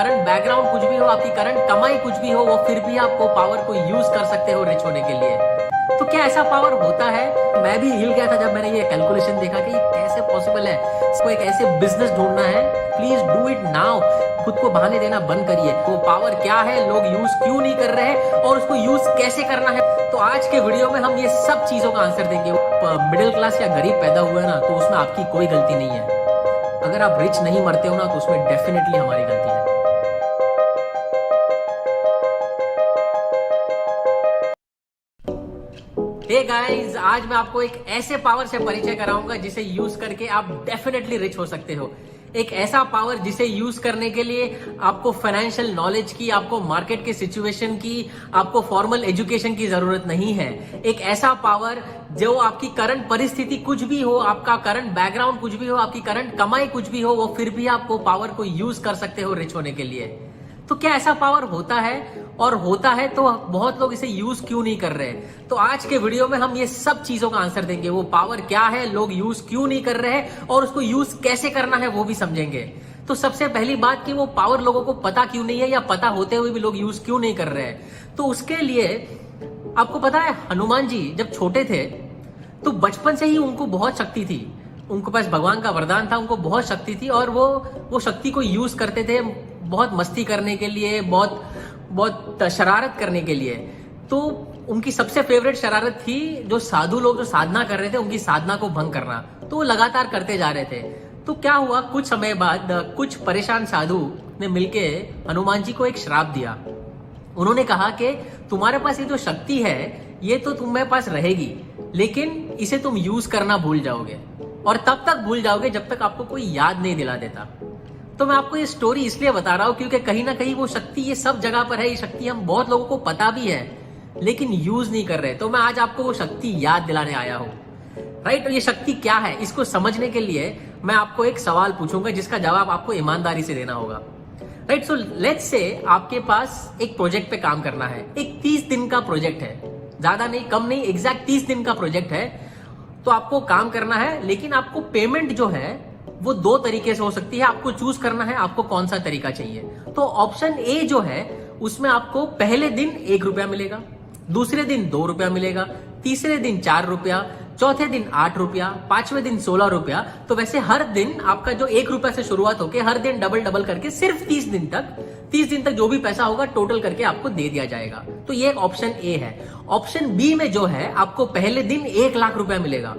Current background कुछ भी हो, आपकी करंट कमाई कुछ भी हो, वो फिर भी आपको पावर को यूज कर सकते हो रिच होने के लिए। तो क्या ऐसा पावर होता है? मैं भी हिल गया था जब मैंने ये कैलकुलेशन देखा कि ये कैसे पॉसिबल है। इसको एक ऐसे बिजनेस ढूंढना है। Please do it now. खुद को बहाने देना बंद करिए। वो पावर क्या है, लोग यूज क्यों नहीं कर रहे हैं और उसको यूज कैसे करना है। तो आज के वीडियो में हम ये सब चीजों का आंसर देंगे। मिडिल क्लास या गरीब पैदा हुआ है ना, तो उसमें आपकी कोई गलती नहीं है। अगर आप रिच नहीं मरते हो ना, तो उसमें डेफिनेटली हमारी गलती है। हे गाइस, आज मैं आपको एक ऐसे पावर से परिचय कराऊंगा जिसे यूज करके आप डेफिनेटली रिच हो सकते हो। एक ऐसा पावर जिसे यूज करने के लिए आपको फाइनेंशियल नॉलेज की, आपको मार्केट के सिचुएशन की, आपको फॉर्मल एजुकेशन की जरूरत नहीं है। एक ऐसा पावर जो आपकी करंट परिस्थिति कुछ भी हो, आपका करंट बैकग्राउंड कुछ भी हो, आपकी करंट कमाई कुछ भी हो, वो फिर भी आपको पावर को यूज कर सकते हो रिच होने के लिए। तो क्या ऐसा पावर होता है? और होता है तो बहुत लोग इसे यूज क्यों नहीं कर रहे? तो आज के वीडियो में हम ये सब चीजों का आंसर देंगे। वो पावर क्या है, लोग यूज क्यों नहीं कर रहे हैं और उसको यूज कैसे करना है वो भी समझेंगे। तो सबसे पहली बात कि वो पावर लोगों को पता क्यों नहीं है, या पता होते हुए भी लोग यूज क्यों नहीं कर रहे हैं। तो उसके लिए आपको पता है, हनुमान जी जब छोटे थे तो बचपन से ही उनको बहुत शक्ति थी। उनके पास भगवान का वरदान था, उनको बहुत शक्ति थी और वो शक्ति को यूज करते थे बहुत मस्ती करने के लिए, बहुत शरारत करने के लिए। तो उनकी सबसे फेवरेट शरारत थी जो साधु लोग जो साधना कर रहे थे उनकी साधना को भंग करना। तो वो लगातार करते जा रहे थे। तो क्या हुआ, कुछ समय बाद कुछ परेशान साधु ने मिलके हनुमान जी को एक श्राप दिया। उन्होंने कहा कि तुम्हारे पास ये जो शक्ति है ये तो तुम्हारे पास रहेगी, लेकिन इसे तुम यूज करना भूल जाओगे और तब तक भूल जाओगे जब तक आपको कोई याद नहीं दिला देता। तो मैं आपको ये स्टोरी इसलिए बता रहा हूं क्योंकि कहीं ना कहीं वो शक्ति ये सब जगह पर है। ये शक्ति हम बहुत लोगों को पता भी है लेकिन यूज नहीं कर रहे। तो मैं आज आपको वो शक्ति याद दिलाने आया हूं। राइट, तो ये शक्ति क्या है, इसको समझने के लिए मैं आपको एक सवाल पूछूंगा जिसका जवाब आपको ईमानदारी से देना होगा। राइट, सो लेट्स से आपके पास एक प्रोजेक्ट पे काम करना है। एक 30 दिन का प्रोजेक्ट है, ज्यादा नहीं कम नहीं, एग्जैक्ट 30 दिन का प्रोजेक्ट है। तो आपको काम करना है, लेकिन आपको पेमेंट जो है वो 2 तरीके से हो सकती है। आपको चूज करना है आपको कौन सा तरीका चाहिए। तो ऑप्शन ए जो है उसमें आपको पहले दिन 1 रुपया मिलेगा, दूसरे दिन 2 रुपया मिलेगा, तीसरे दिन 4 रुपया, चौथे दिन 8 रुपया, 5वें दिन 16 रुपया। तो वैसे हर दिन आपका जो 1 रुपया से शुरुआत होकर हर दिन डबल करके सिर्फ 30 दिन तक जो भी पैसा होगा टोटल करके आपको दे दिया जाएगा। तो ये एक ऑप्शन ए है। ऑप्शन बी में जो है आपको पहले दिन 1 लाख रुपया मिलेगा,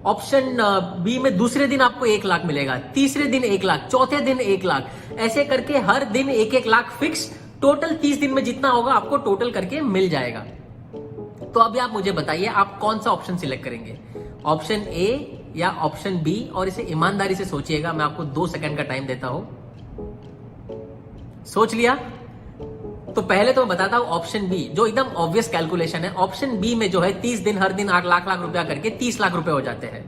ऑप्शन बी में दूसरे दिन आपको 1 लाख मिलेगा, तीसरे दिन 1 लाख, चौथे दिन 1 लाख, ऐसे करके हर दिन 1-1 लाख फिक्स, टोटल 30 दिन में जितना होगा आपको टोटल करके मिल जाएगा। तो अभी आप मुझे बताइए आप कौन सा ऑप्शन सिलेक्ट करेंगे, ऑप्शन ए या ऑप्शन बी? और इसे ईमानदारी से सोचिएगा। मैं आपको 2 सेकंड का टाइम देता हूं। सोच लिया? तो पहले तो मैं बताता हूं ऑप्शन बी, जो एकदम ऑब्वियस कैलकुलेशन है। ऑप्शन बी में जो है 30 दिन हर दिन 8 लाख रुपया करके 30 लाख रुपए हो जाते हैं।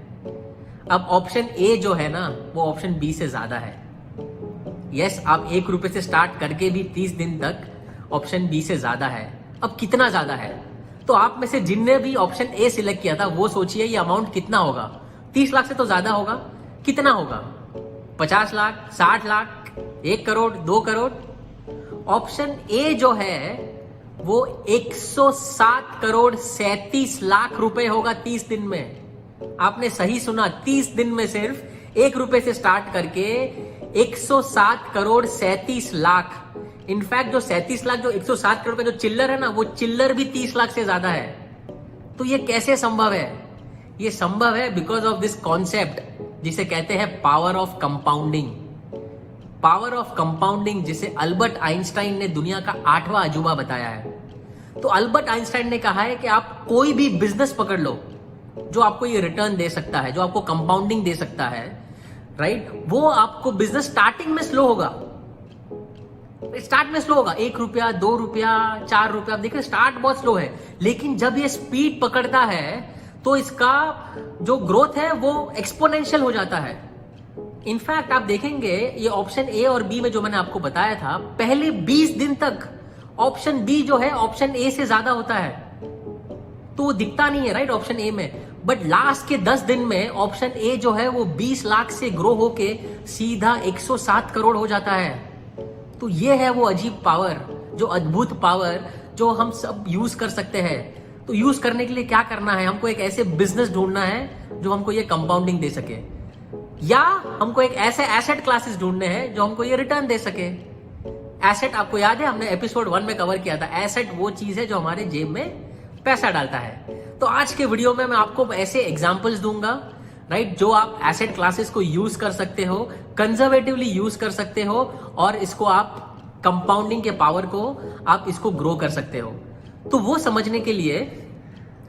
अब ऑप्शन ए जो है ना वो ऑप्शन बी से ज्यादा है। यस, आप 1 रुपए से स्टार्ट करके भी 30 दिन तक ऑप्शन बी से ज्यादा है। अब कितना ज्यादा है? तो आप में से जिनने भी ऑप्शन ए सिलेक्ट किया था वो सोचिए ये अमाउंट कितना होगा। 30 लाख से तो ज्यादा होगा। कितना होगा? 50 लाख, 60 लाख, 1 करोड़, 2 करोड़? ऑप्शन ए जो है वो 107 करोड़ 37 लाख रुपए होगा 30 दिन में। आपने सही सुना, 30 दिन में सिर्फ 1 रुपए से स्टार्ट करके 107 करोड़ 37 लाख। इनफैक्ट जो 37 लाख, जो 107 करोड़ का जो चिल्लर है ना, वो चिल्लर भी 30 लाख से ज्यादा है। तो ये कैसे संभव है? ये संभव है बिकॉज ऑफ दिस कॉन्सेप्ट जिसे कहते हैं power of compounding. Power of compounding जिसे अल्बर्ट आइंस्टाइन ने दुनिया का 8वां अजूबा बताया है। तो अल्बर्ट आइंस्टाइन ने कहा है कि आप कोई भी बिजनेस पकड़ लो जो आपको ये रिटर्न दे सकता है, जो आपको कंपाउंडिंग दे सकता है, राइट? वो आपको बिजनेस स्टार्टिंग में स्लो होगा, स्टार्ट में स्लो होगा, 1 रुपया, 2 रुपया, 4 रुपया। आप देखिए स्टार्ट बहुत स्लो है, लेकिन जब ये स्पीड पकड़ता है तो इसका जो ग्रोथ है वो एक्सपोनेंशियल हो जाता है। इनफैक्ट आप देखेंगे ये ऑप्शन ए और बी में जो मैंने आपको बताया था, पहले 20 दिन तक ऑप्शन बी जो है ऑप्शन ए से ज्यादा होता है। तो वो दिखता नहीं है, राइट, ऑप्शन ए में। बट लास्ट के 10 दिन में ऑप्शन ए जो है वो 20 लाख से ग्रो होके सीधा 107 करोड़ हो जाता है। तो ये है वो अजीब पावर, जो अद्भुत पावर जो हम सब यूज कर सकते हैं। तो यूज करने के लिए क्या करना है, हमको एक ऐसे बिजनेस ढूंढना है जो हमको ये कंपाउंडिंग दे सके, या हमको एक ऐसे एसेट क्लासेस ढूंढने हैं जो हमको ये रिटर्न दे सके। एसेट आपको याद है, हमने एपिसोड 1 में कवर किया था। एसेट वो चीज है जो हमारे जेब में पैसा डालता है। तो आज के वीडियो में मैं आपको ऐसे एग्जांपल्स दूंगा, राइट, जो आप एसेट क्लासेस को यूज कर सकते हो, कंजर्वेटिवली यूज कर सकते हो, और इसको आप कंपाउंडिंग के पावर को आप इसको ग्रो कर सकते हो। तो वो समझने के लिए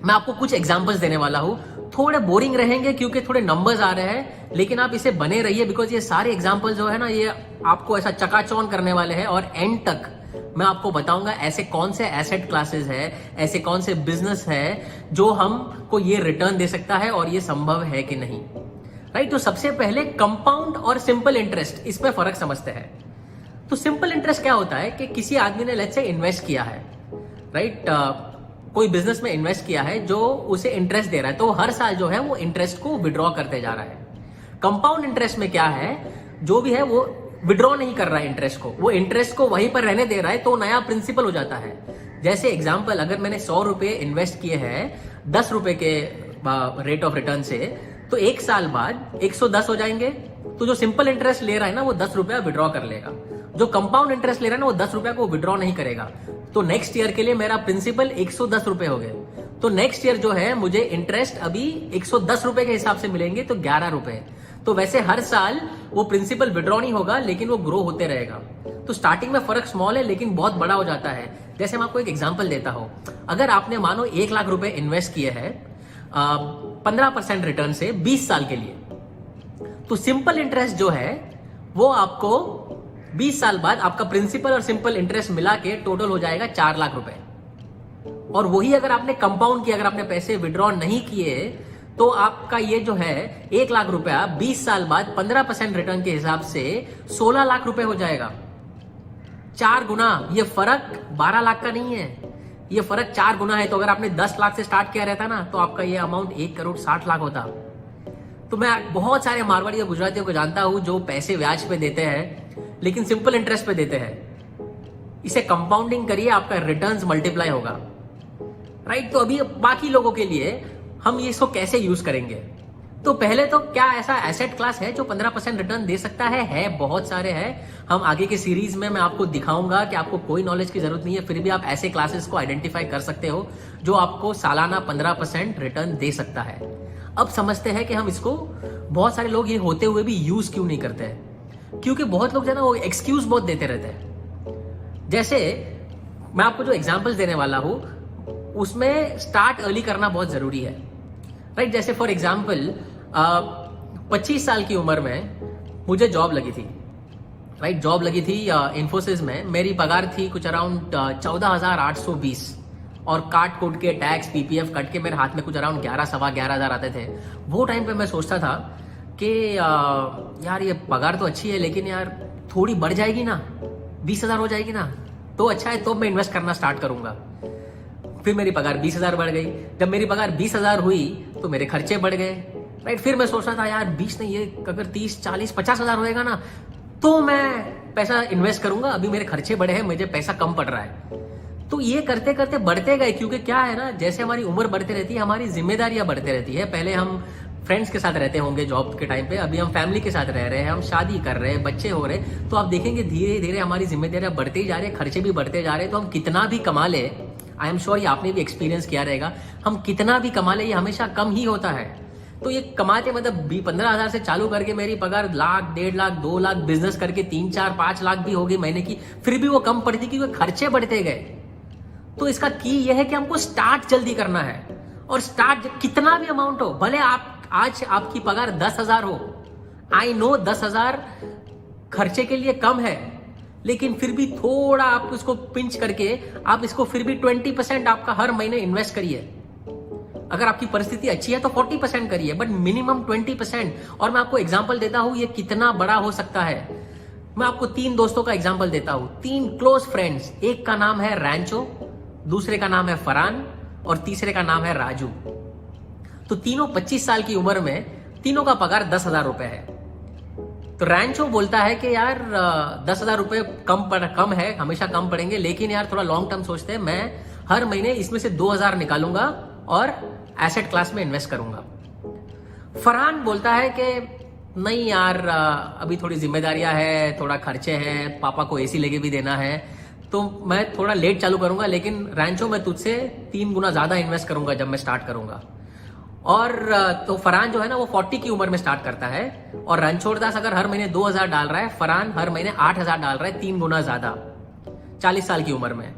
मैं आपको कुछ एग्जांपल्स देने वाला हूं। थोड़े बोरिंग रहेंगे क्योंकि थोड़े नंबर्स आ रहे हैं, लेकिन आप इसे बने रहिए, बिकॉज ये सारे एग्जांपल्स जो है ना, ये आपको ऐसा चकाचौंध करने वाले हैं। और एंड तक मैं आपको बताऊंगा ऐसे कौन से एसेट क्लासेस है, ऐसे कौन से बिजनेस है जो हमको ये रिटर्न दे सकता है और ये संभव है कि नहीं, राइट। तो सबसे पहले कंपाउंड और सिंपल इंटरेस्ट, इसमें फर्क समझते हैं। तो सिंपल इंटरेस्ट क्या होता है कि किसी आदमी ने लेट्स से इन्वेस्ट किया है, राइट, कोई बिजनेस में इन्वेस्ट किया है जो उसे इंटरेस्ट दे रहा है, तो हर साल जो है वो इंटरेस्ट को विड्रॉ करते जा रहा है। कंपाउंड इंटरेस्ट में क्या है, जो भी है वो विड्रॉ नहीं कर रहा है इंटरेस्ट को, वो इंटरेस्ट को वहीं पर रहने दे रहा है, तो नया प्रिंसिपल हो जाता है। जैसे एग्जांपल, अगर मैंने 100 रुपए इन्वेस्ट किए हैं 10 रुपए के रेट ऑफ रिटर्न से, तो एक साल बाद 110 हो जाएंगे। तो जो सिंपल इंटरेस्ट ले रहा है ना, वो 10 रुपया विड्रॉ कर लेगा। जो कंपाउंड इंटरेस्ट ले रहा है ना, वो 10 रुपया को विड्रॉ नहीं करेगा। तो नेक्स्ट ईयर के लिए मेरा प्रिंसिपल 110 रुपए हो गए। तो नेक्स्ट ईयर जो है मुझे इंटरेस्ट अभी 110 रुपए के हिसाब से मिलेंगे, तो 11 रुपए। तो वैसे हर साल वो प्रिंसिपल विड्रॉ नहीं होगा, लेकिन वो ग्रो होते रहेगा। तो स्टार्टिंग में फर्क स्मॉल है, लेकिन बहुत बड़ा हो जाता है। जैसे मैं आपको एक एग्जांपल देता हूं, अगर आपने मानो 1 लाख रुपए इन्वेस्ट किए हैं 15% रिटर्न से 20 साल के लिए, तो सिंपल इंटरेस्ट जो है वो आपको 20 साल बाद आपका प्रिंसिपल और सिंपल इंटरेस्ट मिला के टोटल हो जाएगा 4 लाख रुपए। और वही अगर आपने कंपाउंड किया, अगर आपने पैसे विड्रॉ नहीं किए, तो आपका ये जो है 1 लाख रुपया 20 साल बाद 15% रिटर्न के हिसाब से 16 लाख रुपए हो जाएगा। 4 गुना। ये फर्क 12 लाख का नहीं है, ये फर्क 4 गुना है। तो अगर आपने 10 लाख से स्टार्ट किया रहता ना, तो आपका ये अमाउंट 1 करोड़ 60 लाख होता। तो मैं बहुत सारे मारवाड़ी और गुजरातियों को जानता हूं जो पैसे ब्याज पे देते हैं, लेकिन सिंपल इंटरेस्ट पे देते हैं। इसे कंपाउंडिंग करिए, आपका रिटर्न्स मल्टीप्लाई होगा, राइट। तो अभी बाकी लोगों के लिए हम इसको कैसे यूज करेंगे। तो पहले तो क्या ऐसा एसेट क्लास है जो 15% रिटर्न दे सकता है? बहुत सारे हैं। हम आगे के सीरीज में मैं आपको दिखाऊंगा कि आपको कोई नॉलेज की जरूरत नहीं है, फिर भी आप ऐसे क्लासेस को आइडेंटिफाई कर सकते हो जो आपको सालाना 15% रिटर्न दे सकता है। अब समझते हैं कि हम इसको, बहुत सारे लोग ये होते हुए भी यूज क्यों नहीं करते हैं, क्योंकि बहुत लोग जो है ना वो एक्सक्यूज बहुत देते रहते हैं। जैसे मैं आपको जो एग्जांपल्स देने वाला हूं उसमें स्टार्ट अर्ली करना बहुत जरूरी है, राइट। जैसे फॉर एग्जांपल 25 साल की उम्र में मुझे जॉब लगी थी, राइट, जॉब लगी थी इन्फोसिस में। मेरी पगार थी कुछ अराउंड 14,820, और काट कूट के टैक्स पीपीएफ कट के मेरे हाथ में कुछ अराउंड 11,000 आते थे। वो टाइम पे मैं सोचता था कि यार ये पगार तो अच्छी है, लेकिन यार थोड़ी बढ़ जाएगी ना, 20,000 हो जाएगी ना, तो अच्छा है, तो मैं इन्वेस्ट करना स्टार्ट करूंगा। फिर मेरी पगार 20,000 बढ़ गई। जब मेरी पगार 20,000 हुई तो मेरे खर्चे बढ़ गए, राइट। फिर मैं सोच रहा था यार 20 नहीं, ये अगर 30, 40, 50,000 होएगा ना, तो मैं पैसा इन्वेस्ट करूंगा। अभी मेरे खर्चे बढ़े हैं, मुझे पैसा कम पड़ रहा है। तो ये करते करते बढ़ते गए, क्योंकि क्या है ना, जैसे हमारी उम्र बढ़ती रहती है, हमारी जिम्मेदारियां बढ़ती रहती है। पहले हम फ्रेंड्स के साथ रहते होंगे जॉब के टाइम पे, अभी हम फैमिली के साथ रह रहे हैं, हम शादी कर रहे हैं, बच्चे हो रहे, तो आप देखेंगे धीरे धीरे हमारी जिम्मेदारियां बढ़ते ही जा रहे हैं, खर्चे भी बढ़ते जा रहे हैं। तो हम कितना भी कमा ले, आई एम श्योर ये आपने भी एक्सपीरियंस किया रहेगा, हम कितना भी कमा ले ये हमेशा कम ही होता है। तो ये कमाते मतलब 15,000 से चालू करके मेरी पगार लाख, 1.5 लाख, 2 लाख, बिजनेस करके 3, 4, 5 लाख भी हो गई महीने की, फिर भी वो कम पड़ती क्योंकि खर्चे बढ़ते गए। तो इसका की यह है कि हमको स्टार्ट जल्दी करना है, और स्टार्ट कितना भी अमाउंट हो, भले आप आज आपकी पगार 10,000 हो, आई नो 10,000 खर्चे के लिए कम है, लेकिन फिर भी थोड़ा आप इसको पिंच करके आप इसको फिर भी 20% आपका हर महीने इन्वेस्ट करिए। अगर आपकी परिस्थिति अच्छी है तो 40% करिए, बट मिनिमम 20%। और मैं आपको एग्जांपल देता हूं ये कितना बड़ा हो सकता है। मैं आपको 3 दोस्तों का एग्जांपल देता हूं, 3 क्लोज फ्रेंड्स। एक का नाम है रैंचो, दूसरे का नाम है फरहान, और तीसरे का नाम है राजू। तो तीनों 25 साल की उम्र में, तीनों का पगार 10,000 रुपए है। तो रैंचो बोलता है कि यार 10,000 रुपये कम है, हमेशा कम पड़ेंगे, लेकिन यार थोड़ा लॉन्ग टर्म सोचते हैं, मैं हर महीने इसमें से 2,000 निकालूंगा और एसेट क्लास में इन्वेस्ट करूंगा। फरहान बोलता है कि नहीं यार, अभी थोड़ी जिम्मेदारियां है, थोड़ा खर्चे हैं, पापा को एसी लेके भी देना है, तो मैं थोड़ा लेट चालू करूंगा, लेकिन रैंचो मैं तुझसे 3 गुना ज्यादा इन्वेस्ट करूंगा जब मैं स्टार्ट करूंगा। और तो फरहान जो है ना वो 40 की उम्र में स्टार्ट करता है, और रणछोड़दास अगर हर महीने 2,000 डाल रहा है, फरहान हर महीने 8,000 डाल रहा है, 3 गुना ज्यादा 40 साल की उम्र में।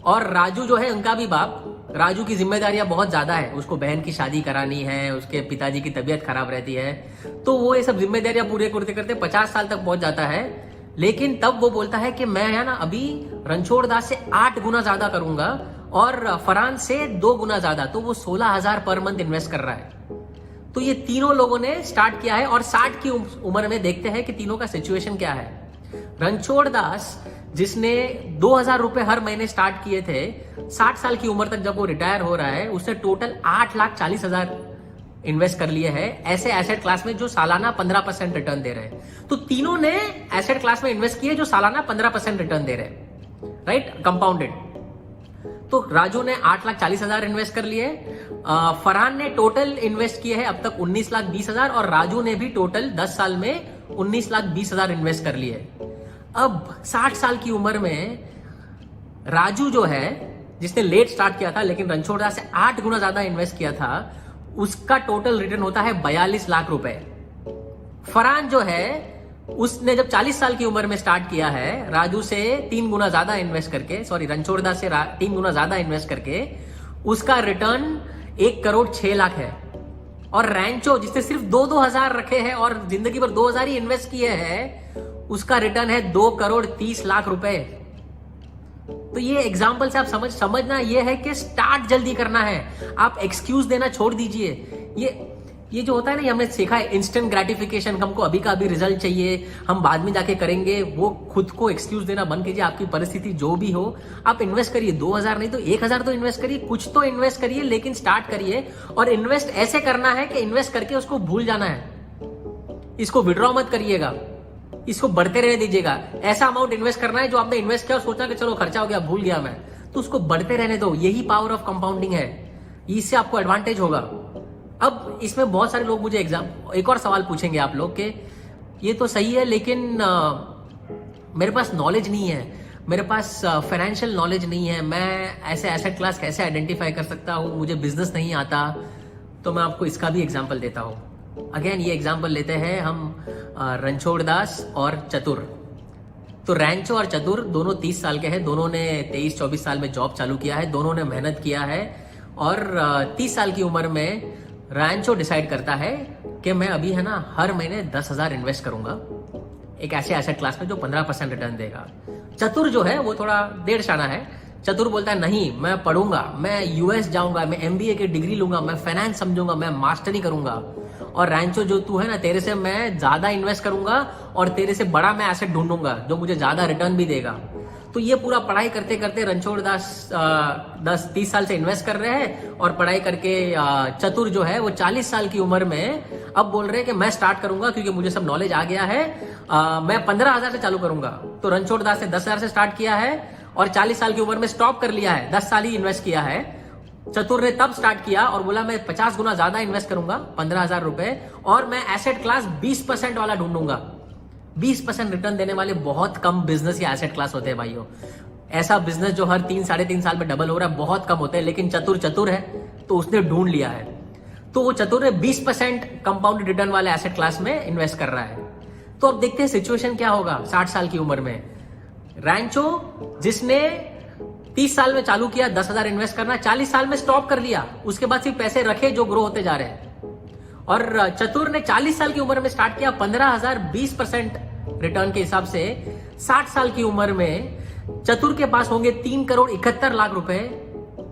और राजू जो है उनका भी बाप, राजू की जिम्मेदारियां बहुत ज्यादा है, उसको बहन की शादी करानी है, उसके पिताजी की तबीयत खराब रहती है, तो वो ये सब जिम्मेदारियां पूरे करते करते 50 साल तक पहुंच जाता है। लेकिन तब वो बोलता है कि मैं है ना अभी रणछोड़दास से 8 गुना ज्यादा करूंगा और फरहान से 2 गुना ज्यादा, तो वो 16,000 पर मंथ इन्वेस्ट कर रहा है। तो ये तीनों लोगों ने स्टार्ट किया है, और 60 की उम्र में देखते हैं कि तीनों का सिचुएशन क्या है। रणछोड़दास जिसने 2,000 रुपए हर महीने स्टार्ट किए थे, 60 साल की उम्र तक जब वो रिटायर हो रहा है, उसने टोटल 8,40,000 इन्वेस्ट कर लिए हैं ऐसे एसेट क्लास में जो सालाना 15% रिटर्न दे रहे हैं। तो तीनों ने एसेट क्लास में इन्वेस्ट किए जो सालाना 15% रिटर्न दे रहे हैं, राइट, कंपाउंडेड। तो राजू ने 8,40,000 इन्वेस्ट कर लिए, फरहान ने टोटल इन्वेस्ट किए हैं अब तक 19,20,000, और राजू ने भी टोटल 10 साल में 19,20,000 इन्वेस्ट कर लिए। अब 60 साल की उम्र में राजू जो है, जिसने लेट स्टार्ट किया था लेकिन रणछोड़दास से 8 गुना ज्यादा इन्वेस्ट किया था, उसका टोटल रिटर्न होता है 42 लाख रुपए। फरहान जो है उसने जब 40 साल की उम्र में स्टार्ट किया है, राजू से 3 गुना ज्यादा इन्वेस्ट करके, सॉरी रणछोड़दास से 3 गुना ज्यादा इन्वेस्ट करके, उसका रिटर्न 1,06,00,000 है। और रैंचो जिसने सिर्फ 2,000 रखे हैं और जिंदगी भर 2,000 ही इन्वेस्ट किए हैं, उसका रिटर्न है 2,30,00,000 रुपए। तो ये एग्जाम्पल से आप समझना ये है कि स्टार्ट जल्दी करना है, आप एक्सक्यूज देना छोड़ दीजिए। ये जो होता है ना, ये हमने सीखा है, इंस्टेंट ग्रेटिफिकेशन, हमको अभी का अभी रिजल्ट चाहिए, हम बाद में जाके करेंगे, वो खुद को एक्सक्यूज देना बंद कीजिए। आपकी परिस्थिति जो भी हो, आप इन्वेस्ट करिए, 2,000 नहीं तो 1,000 तो इन्वेस्ट करिए, कुछ तो इन्वेस्ट करिए, लेकिन स्टार्ट करिए। और इन्वेस्ट ऐसे करना है कि इन्वेस्ट करके उसको भूल जाना है, इसको विड्रॉ मत करिएगा, इसको बढ़ते रहने दीजिएगा। ऐसा अमाउंट इन्वेस्ट करना है जो आपने इन्वेस्ट किया और सोचा कि चलो खर्चा हो गया, भूल गया मैं, तो उसको बढ़ते रहने दो। यही पावर ऑफ कंपाउंडिंग है, इससे आपको एडवांटेज होगा। अब इसमें बहुत सारे लोग मुझे एक और सवाल पूछेंगे आप लोग कि ये तो सही है, लेकिन मेरे पास नॉलेज नहीं है, मेरे पास फाइनेंशियल नॉलेज नहीं है, मैं ऐसे एसेट क्लास कैसे आइडेंटिफाई कर सकता हूँ, मुझे बिजनेस नहीं आता। तो मैं आपको इसका भी एग्जाम्पल देता हूँ। अगेन ये एग्जाम्पल लेते हैं हम रणछोड़दास और चतुर। तो रैंचो और चतुर दोनों 30 साल के हैं, दोनों ने 23-24 साल में जॉब चालू किया है, दोनों ने मेहनत किया है। और 30 साल की उम्र में रैंचो डिसाइड करता है कि मैं अभी है ना हर महीने 10,000 इन्वेस्ट करूंगा एक ऐसे एसेट क्लास में जो 15% रिटर्न देगा। चतुर जो है वो थोड़ा देर शाना है, चतुर बोलता है नहीं, मैं पढ़ूंगा, मैं यूएस जाऊंगा, मैं MBA की डिग्री लूंगा, मैं फाइनेंस समझूंगा, मैं मास्टरी करूंगा। और रैंचो जो तू है ना, तेरे से मैं ज्यादा इन्वेस्ट करूंगा और तेरे से बड़ा मैं एसेट ढूंढूंगा जो मुझे ज्यादा रिटर्न भी देगा। तो ये पूरा पढ़ाई करते करते रणछोड़दास 30 साल से इन्वेस्ट कर रहे हैं, और पढ़ाई करके चतुर जो है वो 40 साल की उम्र में अब बोल रहे हैं कि मैं स्टार्ट करूंगा क्योंकि मुझे सब नॉलेज आ गया है, मैं 15,000 से चालू करूंगा। तो रणछोड़दास ने 10,000 से स्टार्ट किया है और 40 साल की उम्र में स्टॉप कर लिया है, 10 साल ही इन्वेस्ट किया है। चतुर ने तब स्टार्ट किया और बोला मैं 50 गुना ज्यादा इन्वेस्ट करूंगा, 15,000 रुपए, और मैं एसेट क्लास 20% वाला ढूंढूंगा। 20% रिटर्न देने वाले बहुत कम बिजनेस या एसेट क्लास होते हैं भाइयों। ऐसा बिजनेस जो हर 3-3.5 साल में डबल हो रहा है बहुत कम होते हैं, लेकिन चतुर है तो उसने ढूंढ लिया है। तो वो चतुर ने 20% कंपाउंडेड रिटर्न वाले एसेट क्लास में इन्वेस्ट कर रहा है। तो अब देखते हैं सिचुएशन क्या होगा 60 साल की उम्र में। रैंचो जिसने 30 साल में चालू किया 10,000 इन्वेस्ट करना, 40 साल में स्टॉप कर लिया, उसके बाद सिर्फ पैसे रखे जो ग्रो होते जा रहे हैं। और चतुर ने 40 साल की उम्र में स्टार्ट किया 15,000 20% रिटर्न के हिसाब से। 60 साल की उम्र में चतुर के पास होंगे 3,71,00,000 रुपए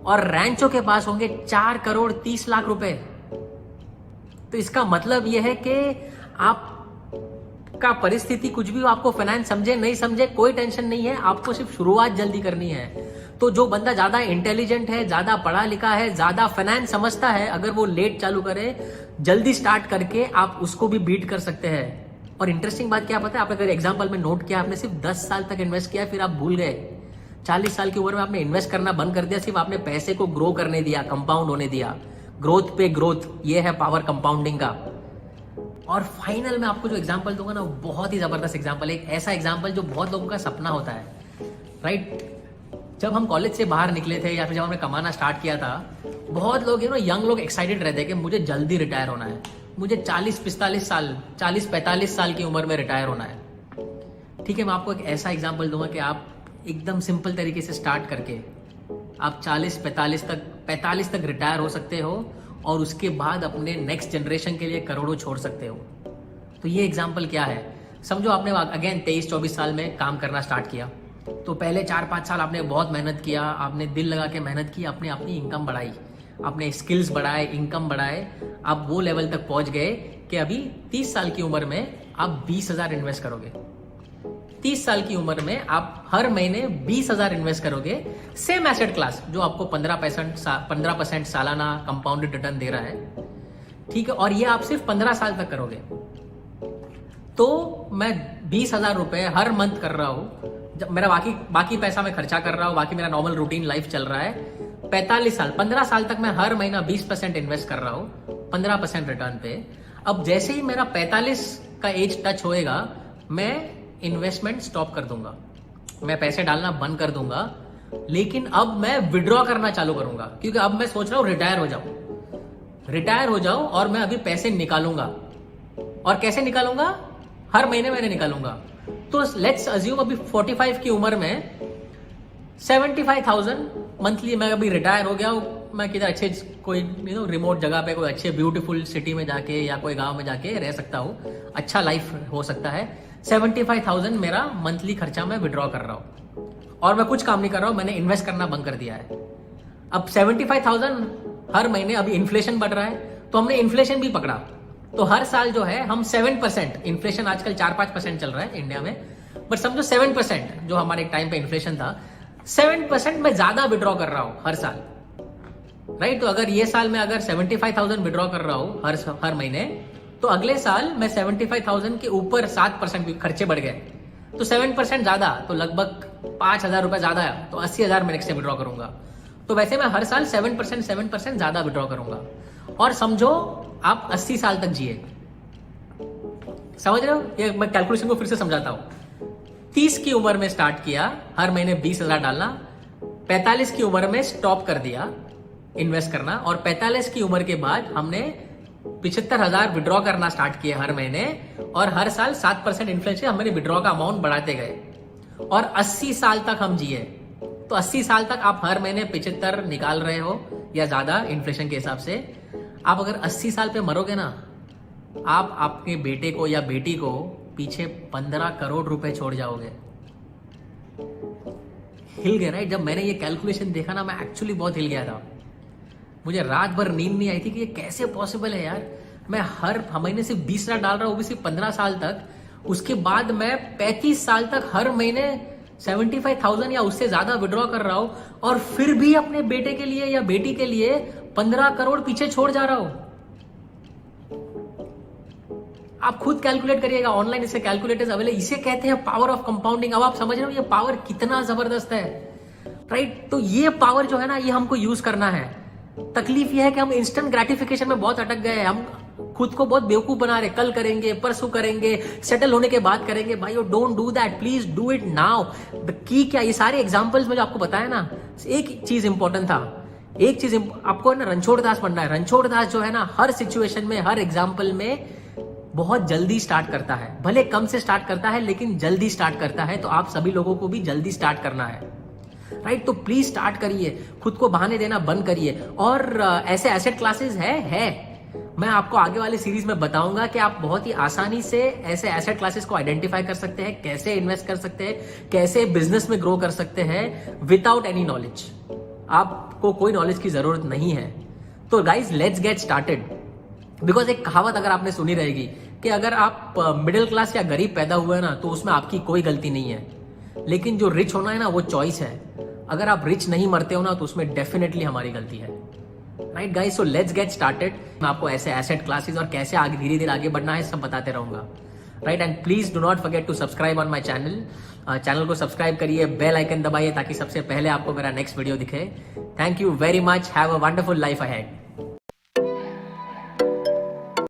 और रैंचो के पास होंगे 4,30,00,000 रुपए। तो इसका मतलब यह है कि आप का परिस्थिति कुछ भी हो, आपको फाइनेंस समझे नहीं समझे कोई टेंशन नहीं है, आपको सिर्फ शुरुआत जल्दी करनी है। तो जो बंदा ज्यादा इंटेलिजेंट है, ज्यादा पढ़ा लिखा है, ज्यादा फाइनेंस समझता है, अगर वो लेट चालू करे, जल्दी स्टार्ट करके आप उसको भी बीट कर सकते हैं। और इंटरेस्टिंग बात क्या पता है, आपने अगर एग्जाम्पल में नोट किया, आपने सिर्फ 10 साल तक इन्वेस्ट किया, फिर आप भूल गए। 40 साल की उम्र में आपने इन्वेस्ट करना बंद कर दिया, सिर्फ आपने पैसे को ग्रो करने दिया, कंपाउंड होने दिया, ग्रोथ पे ग्रोथ। ये है पावर कंपाउंडिंग का। और फाइनल में आपको जो एग्जाम्पल दूंगा ना, बहुत ही जबरदस्त एग्जाम्पल है, एक ऐसा एग्जाम्पल जो बहुत लोगों का सपना होता है, राइट। जब हम कॉलेज से बाहर निकले थे या फिर जब हमने कमाना स्टार्ट किया था, बहुत लोग यंग लोग एक्साइटेड रहते हैं कि मुझे जल्दी रिटायर होना है, मुझे 40-45 साल की उम्र में रिटायर होना है। ठीक है, मैं आपको एक ऐसा एग्जाम्पल दूंगा कि आप एकदम सिंपल तरीके से स्टार्ट करके आप 45 तक रिटायर हो सकते हो और उसके बाद अपने नेक्स्ट जनरेशन के लिए करोड़ों छोड़ सकते हो। तो ये एग्जाम्पल क्या है, समझो आपने अगेन 23-24 साल में काम करना स्टार्ट किया, तो पहले 4-5 साल आपने बहुत मेहनत किया, आपने दिल लगा के मेहनत की, आपने अपनी इनकम बढ़ाई, आपने स्किल्स बढ़ाए, इनकम बढ़ाए, आप वो लेवल तक पहुंच गए कि अभी 30 साल की उम्र में आप 20,000 इन्वेस्ट करोगे। 30 साल की उम्र में आप हर महीने 20,000 इन्वेस्ट करोगे, सेम एसेट क्लास जो आपको 15% सालाना कंपाउंडेड रिटर्न दे रहा है, ठीक है। और ये आप सिर्फ 15 साल तक करोगे। तो मैं 20,000 रुपए हर मंथ कर रहा हूं, जब मेरा बाकी पैसा मैं खर्चा कर रहा हूं, बाकी मेरा नॉर्मल रूटीन लाइफ चल रहा है। 15 साल तक मैं हर महीना 20% इन्वेस्ट कर रहा हूं 15% रिटर्न पे। अब जैसे ही मेरा 45 का एज टच होएगा, मैं इन्वेस्टमेंट स्टॉप कर दूंगा, मैं पैसे डालना बंद कर दूंगा, लेकिन अब मैं विड्रॉ करना चालू करूंगा, क्योंकि अब मैं सोच रहा हूं रिटायर हो जाऊं और मैं अभी पैसे निकालूंगा। और कैसे निकालूंगा, हर महीने मैंने निकालूंगा। तो लेट्स अज्यूम अभी 45 की उम्र में 75,000 मंथली मैं अभी रिटायर हो गया हूं, मैं किधर अच्छे कोई रिमोट जगह पे, कोई अच्छे ब्यूटीफुल सिटी में जाके या कोई गांव में जाके रह सकता हूं, अच्छा लाइफ हो सकता है। 75,000 मेरा मंथली खर्चा मैं विड्रॉ कर रहा हूं और मैं कुछ काम नहीं कर रहा हूं, मैंने इन्वेस्ट करना बंद कर दिया है। अब 75,000 हर महीने, अभी इन्फ्लेशन बढ़ रहा है तो हमने इन्फ्लेशन भी पकड़ा, तो हर साल जो है हम 7%, इन्फ्लेशन आजकल 4-5% चल रहा है इंडिया में, बट समझो 7% जो हमारे टाइम पे इन्फ्लेशन था, 7% मैं ज्यादा विड्रॉ कर रहा हूं हर साल, राइट। तो अगर ये साल में अगर 75,000 विड्रॉ कर रहा हूं हर महीने, तो अगले साल मैं 75,000 के ऊपर 7% भी खर्चे बढ़ गए, तो 7% ज्यादा, तो लगभग 5,000 रुपए ज्यादा है, तो 80,000 मैं नेक्स्ट से विड्रॉ करूंगा। तो वैसे मैं हर साल 7% ज्यादा विड्रॉ करूंगा। और समझो आप 80 साल तक जिए, समझ रहे हो, ये मैं कैलकुलेशन को फिर से समझाता हूं। 30 की उम्र में स्टार्ट किया हर महीने 20,000 डालना, 45 की उम्र में स्टॉप कर दिया इन्वेस्ट करना, और 45 की उम्र के बाद हमने 75,000 विड्रॉ करना स्टार्ट किए हर महीने, और हर साल 7% इन्फ्लेशन हमने विड्रॉ का अमाउंट बढ़ाते गए, और 80 साल तक हम जिए। तो 80 साल तक आप हर महीने 75 निकाल रहे हो या ज्यादा इन्फ्लेशन के हिसाब से। आप अगर 80 साल पे मरोगे ना, आप आपके बेटे को या बेटी को पीछे 15 करोड़ रुपए छोड़ जाओगे। हिल गए, राइट। जब मैंने ये कैलकुलेशन देखा ना, मैं एक्चुअली बहुत हिल गया था, मुझे रात भर नींद नहीं आई थी कि ये कैसे पॉसिबल है यार। मैं हर महीने सिर्फ 20,000 डाल रहा हूँ, वो भी सिर्फ 15 साल तक, उसके बाद मैं 35 साल तक हर महीने 75,000 या उससे ज्यादा विड्रॉ कर रहा हूं, और फिर भी अपने बेटे के लिए या बेटी के लिए 15 करोड़ पीछे छोड़ जा रहा हूं। आप खुद कैलकुलेट करिएगा, ऑनलाइन इससे कैलकुलेटर्स अवेलेबल, इसे कहते हैं पावर ऑफ कंपाउंडिंग। अब आप समझ रहे हो ये पावर कितना जबरदस्त है, राइट। तो ये पावर जो है ना, ये हमको यूज करना है। तकलीफ ये है कि हम इंस्टेंट ग्रेटिफिकेशन में बहुत अटक गए हैं, हम खुद को बहुत बेवकूफ बना रहे, कल करेंगे, परसों करेंगे, सेटल होने के बाद करेंगे। भाई don't do that, please do it now. The key क्या, ये सारे एग्जांपल्स में जो आपको बताया ना, एक चीज इंपॉर्टेंट था, एक चीज आपको ना रणछोड़ दास बनना है। रणछोड़ दास जो है ना, हर सिचुएशन में, हर एग्जाम्पल में बहुत जल्दी स्टार्ट करता है, भले कम से स्टार्ट करता है लेकिन जल्दी स्टार्ट करता है। तो आप सभी लोगों को भी जल्दी स्टार्ट करना है, राइट। तो प्लीज स्टार्ट करिए, खुद को बहाने देना बंद करिए। और ऐसे एसेट क्लासेस है मैं आपको आगे वाले सीरीज में बताऊंगा कि आप बहुत ही आसानी से ऐसे एसेट क्लासेस को आइडेंटिफाई कर सकते हैं, कैसे इन्वेस्ट कर सकते हैं, कैसे बिजनेस में ग्रो कर सकते हैं विदाउट एनी नॉलेज। आपको कोई नॉलेज की जरूरत नहीं है। तो guys let's get started. Because एक कहावत अगर आपने सुनी रहेगी कि अगर आप मिडिल क्लास या गरीब पैदा हुए ना, तो उसमें आपकी कोई गलती नहीं है, लेकिन जो रिच होना है ना, वो चॉइस है। अगर आप रिच नहीं मरते हो ना, तो उसमें डेफिनेटली हमारी गलती है, right guys. So let's get started. मैं आपको ऐसे एसेट क्लासेस और कैसे आगे धीरे धीरे आगे बढ़ना है सब बताते रहूंगा। Right. And please do not forget to subscribe on my channel. Channel को सब्सक्राइब करिए, बेल आइकन दबाइए ताकि सबसे पहले आपको मेरा नेक्स्ट वीडियो दिखे। Thank you very much, have a wonderful life ahead.